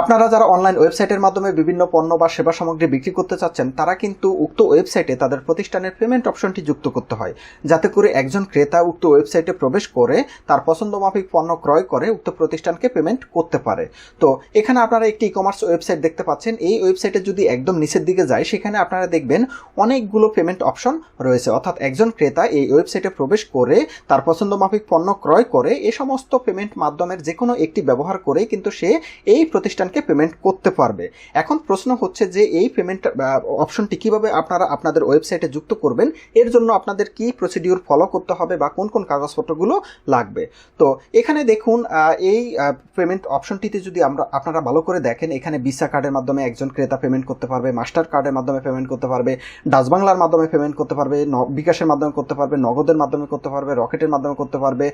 আপনারা যারা অনলাইন ওয়েবসাইটের মাধ্যমে বিভিন্ন পণ্য বা সেবা সামগ্রী বিক্রি করতে চাচ্ছেন, তারা কিন্তু উক্ত ওয়েবসাইটে তাদের প্রতিষ্ঠানের পেমেন্ট অপশনটি যুক্ত করতে হয়, যাতে করে একজন ক্রেতা উক্ত ওয়েবসাইটে প্রবেশ করে তার পছন্দ মাফিক পণ্য ক্রয় করে উক্ত প্রতিষ্ঠানকে পেমেন্ট করতে পারে। তো এখানে আপনারা একটি ই কমার্স ওয়েবসাইট দেখতে পাচ্ছেন। এই ওয়েবসাইটে যদি একদম নিচের দিকে যায়, সেখানে আপনারা দেখবেন অনেকগুলো পেমেন্ট অপশন রয়েছে। অর্থাৎ একজন ক্রেতা এই ওয়েবসাইটে প্রবেশ করে তার পছন্দ মাফিক পণ্য ক্রয় করে এই সমস্ত পেমেন্ট মাধ্যমের যে কোনো একটি ব্যবহার করে কিন্তু সে এই প্রতিষ্ঠানকে পেমেন্ট করতে পারবে। এখন প্রশ্ন হচ্ছে যে এই পেমেন্ট অপশনটি কিভাবে আপনারা আপনাদের ওয়েবসাইটে যুক্ত করবেন, এর জন্য আপনাদের কি প্রসিডিউর ফলো করতে হবে বা কোন কোন কাগজপত্রগুলো লাগবে। তো এখানে দেখুন, এই পেমেন্ট অপশনটিতে যদি আপনারা ভালো করে দেখেন, এখানে ভিসা কার্ডের মাধ্যমে একজন ক্রেতা পেমেন্ট করতে পারবে, মাস্টার কার্ডের মাধ্যমে পেমেন্ট করতে পারবে, ডাচ বাংলার মাধ্যমে পেমেন্ট করতে পারবে, বিকাশের মাধ্যমে করতে পারবে, নগদের মাধ্যমে করতে পারবে, রকেটের মাধ্যমে করতে পারবে।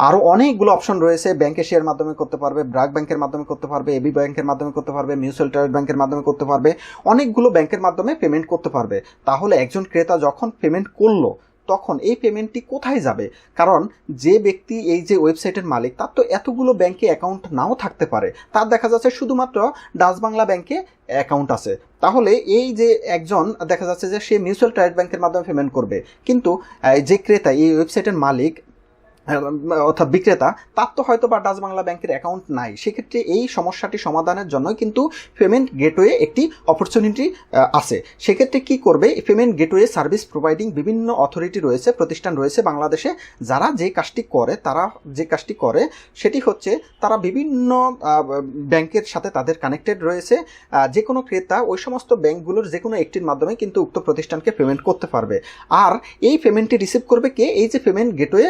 আরও অনেকগুলো অপশন রয়েছে। ব্যাংক এশিয়ার মাধ্যমে করতে পারবে, ব্র্যাক ব্যাংকের মাধ্যমে করতে পারবে, এবি ব্যাংকের মাধ্যমে করতে পারবে, মিউচুয়াল ট্রেড ব্যাংকের মাধ্যমে করতে পারবে, অনেকগুলো ব্যাংকের মাধ্যমে পেমেন্ট করতে পারবে। তাহলে একজন ক্রেতা যখন পেমেন্ট করলো, তখন এই পেমেন্টটি কোথায় যাবে? কারণ যে ব্যক্তি এই যে ওয়েবসাইটের মালিক, তার তো এতগুলো ব্যাংকে অ্যাকাউন্ট নাও থাকতে পারে। তার দেখা যাচ্ছে শুধুমাত্র ডাচ বাংলা ব্যাংকে অ্যাকাউন্ট আছে। তাহলে এই যে একজন দেখা যাচ্ছে যে সে মিউচুয়াল ট্রেড ব্যাংকের মাধ্যমে পেমেন্ট করবে, কিন্তু যে ক্রেতা এই ওয়েবসাইটের মালিক অর্থাৎ বিক্রেতা, তার তো হয়তো বা ডাচ বাংলা ব্যাংকের অ্যাকাউন্ট নাই। সেক্ষেত্রে এই সমস্যাটি সমাধানের জন্য কিন্তু পেমেন্ট গেটওয়ে একটি অপরচুনিটি আছে। সেক্ষেত্রে কি করবে, পেমেন্ট গেটওয়ে সার্ভিস প্রোভাইডিং বিভিন্ন অথরিটি রয়েছে, প্রতিষ্ঠান রয়েছে বাংলাদেশে, যারা যে কাজটি করে সেটি হচ্ছে তারা বিভিন্ন ব্যাংকের সাথে তাদের কানেক্টেড রয়েছে। যে কোনো ক্রেতা ওই সমস্ত ব্যাংকগুলোর যে কোনো একটির মাধ্যমে কিন্তু উক্ত প্রতিষ্ঠানকে পেমেন্ট করতে পারবে। আর এই পেমেন্টটি রিসিভ করবে কে? এই যে payment gateway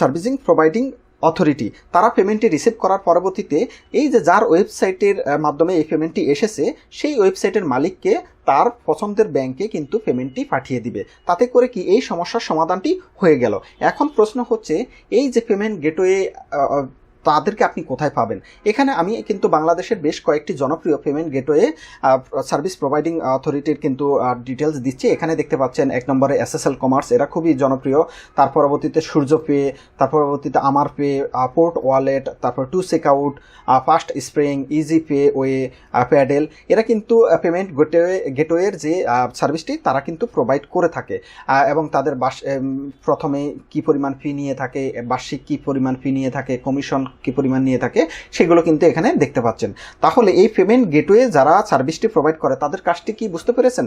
servicing providing authority, তারা পেমেন্টটি রিসিভ করার পরবর্তীতে এই যে যার ওয়েবসাইটের মাধ্যমে এই পেমেন্টটি এসেছে, সেই ওয়েবসাইটের মালিককে তার পছন্দের ব্যাংকে কিন্তু পেমেন্টটি পাঠিয়ে দিবে। তাতে করে কি এই সমস্যার সমাধানটি হয়ে গেল। এখন প্রশ্ন হচ্ছে, এই যে পেমেন্ট গেটওয়ে তাদেরকে আপনি কোথায় পাবেন? এখানে আমি কিন্তু বাংলাদেশের বেশ কয়েকটি জনপ্রিয় পেমেন্ট গেটওয়ে সার্ভিস প্রোভাইডিং অথরিটির কিন্তু ডিটেলস দিচ্ছি। এখানে দেখতে পাচ্ছেন 1 নম্বরে SSL কমার্স, এরা খুবই জনপ্রিয়। তার পরবর্তীতে সূর্য পে, তার পরবর্তীতে আমার পে, পোর্ট ওয়ালেট, তারপর two checkout, fast spring, easy pay way, paddle, এরা কিন্তু পেমেন্ট গেটওয়ের যে সার্ভিসটি তারা কিন্তু প্রোভাইড করে থাকে। এবং তাদের প্রথমে কি পরিমাণ ফি নিয়ে থাকে, বার্ষিক কি পরিমাণ ফি নিয়ে থাকে, কমিশন কি পরিমাণ নিয়ে থাকে, সেগুলো কিন্তু এখানে দেখতে পাচ্ছেন। তাহলে এই পেমেন্ট গেটওয়ে যারা সার্ভিসটি প্রোভাইড করে তাদের কাজটি কি বুঝতে পেরেছেন?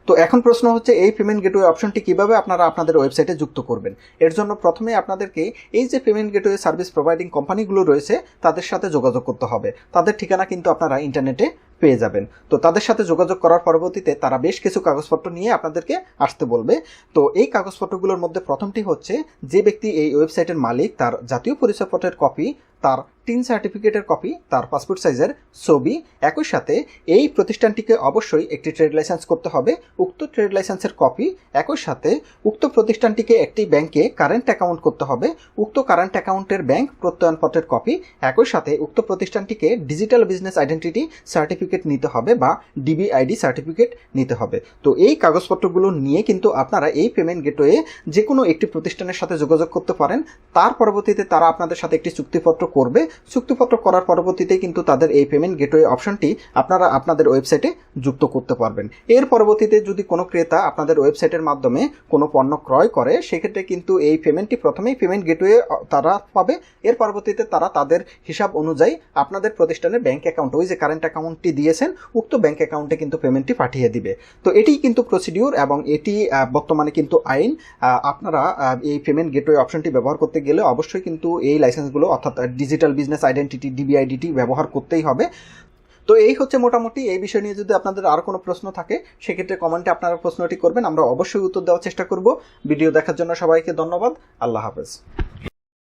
তো এখন প্রশ্ন হচ্ছে, এই পেমেন্ট গেটওয়ে অপশনটি কিভাবে আপনারা আপনাদের ওয়েবসাইটে যুক্ত করবেন। এর জন্য প্রথমে আপনাদেরকে এই যে পেমেন্ট গেটওয়ে সার্ভিস প্রোভাইডিং কোম্পানিগুলো রয়েছে তাদের সাথে যোগাযোগ করতে হবে। তাদের ঠিকানা কিন্তু আপনারা ইন্টারনেটে পেয়ে যাবেন। তো তাদের সাথে যোগাযোগ করার পরবর্তীতে তারা বেশ কিছু কাগজপত্র নিয়ে আপনাদেরকে আসতে বলবে। তো এই কাগজপত্রগুলোর মধ্যে প্রথমটি হচ্ছে, যে ব্যক্তি এই ওয়েবসাইটের মালিক তার জাতীয় পরিচয়পত্রের কপি, তার টিন সার্টিফিকেটের কপি, তার পাসপোর্ট সাইজের ছবি, একই সাথে এই প্রতিষ্ঠানটিকে অবশ্যই একটি ট্রেড লাইসেন্স করতে হবে, উক্ত ট্রেড লাইসেন্সের কপি, একই সাথে উক্ত প্রতিষ্ঠানটিকে একটি ব্যাংকে কারেন্ট অ্যাকাউন্ট করতে হবে, উক্ত কারেন্ট অ্যাকাউন্টের ব্যাংক প্রত্যয়নপত্রের কপি, একই সাথে উক্ত প্রতিষ্ঠানটিকে ডিজিটাল বিজনেস আইডেন্টিটি সার্টিফিকেট নিতে হবে বা ডিবিআইডি সার্টিফিকেট নিতে হবে। তো এই কাগজপত্রগুলো নিয়ে কিন্তু আপনারা এই পেমেন্ট গেটওয়ে যে কোনো একটি প্রতিষ্ঠানের সাথে যোগাযোগ করতে পারেন। তার পরবর্তীতে তারা আপনাদের সাথে একটি চুক্তিপত্র করবে। চুক্তিপত্র করার পরবর্তীতে কিন্তু তাদের এই পেমেন্ট গেটওয়ে অপশনটি আপনারা আপনাদের ওয়েবসাইটে যুক্ত করতে পারবেন। এর পরবর্তীতে যদি কোনো ক্রেতা আপনাদের ওয়েবসাইটের মাধ্যমে কোনো পণ্য ক্রয় করে, সেক্ষেত্রে কিন্তু এই পেমেন্টটি প্রথমেই পেমেন্ট গেটওয়ে তারা পাবে। এর পরবর্তীতে তারা তাদের হিসাব অনুযায়ী আপনাদের প্রতিষ্ঠানের ব্যাংক অ্যাকাউন্ট, ওই যে কারেন্ট অ্যাকাউন্টটি দিয়েছেন, উক্ত ব্যাংক অ্যাকাউন্টে কিন্তু পেমেন্টটি পাঠিয়ে দিবে। তো এটিই কিন্তু প্রসিডিউর এবং এটি বর্তমানে কিন্তু আইন। আপনারা এই পেমেন্ট গেটওয়ে অপশনটি ব্যবহার করতে গেলে অবশ্যই কিন্তু এই লাইসেন্সগুলো অর্থাৎ ডিজিটাল বিজনেস আইডেন্টিটি ডিবিআইডিটি ব্যবহার করতেই হবে। তো এই হচ্ছে মোটামুটি। এই বিষয় নিয়ে যদি আপনাদের আর কোনো প্রশ্ন থাকে, সেক্ষেত্রে কমেন্টে আপনারা প্রশ্নটি করবেন, আমরা অবশ্যই উত্তর দেওয়ার চেষ্টা করব। ভিডিও দেখার জন্য সবাইকে ধন্যবাদ। আল্লাহ হাফেজ।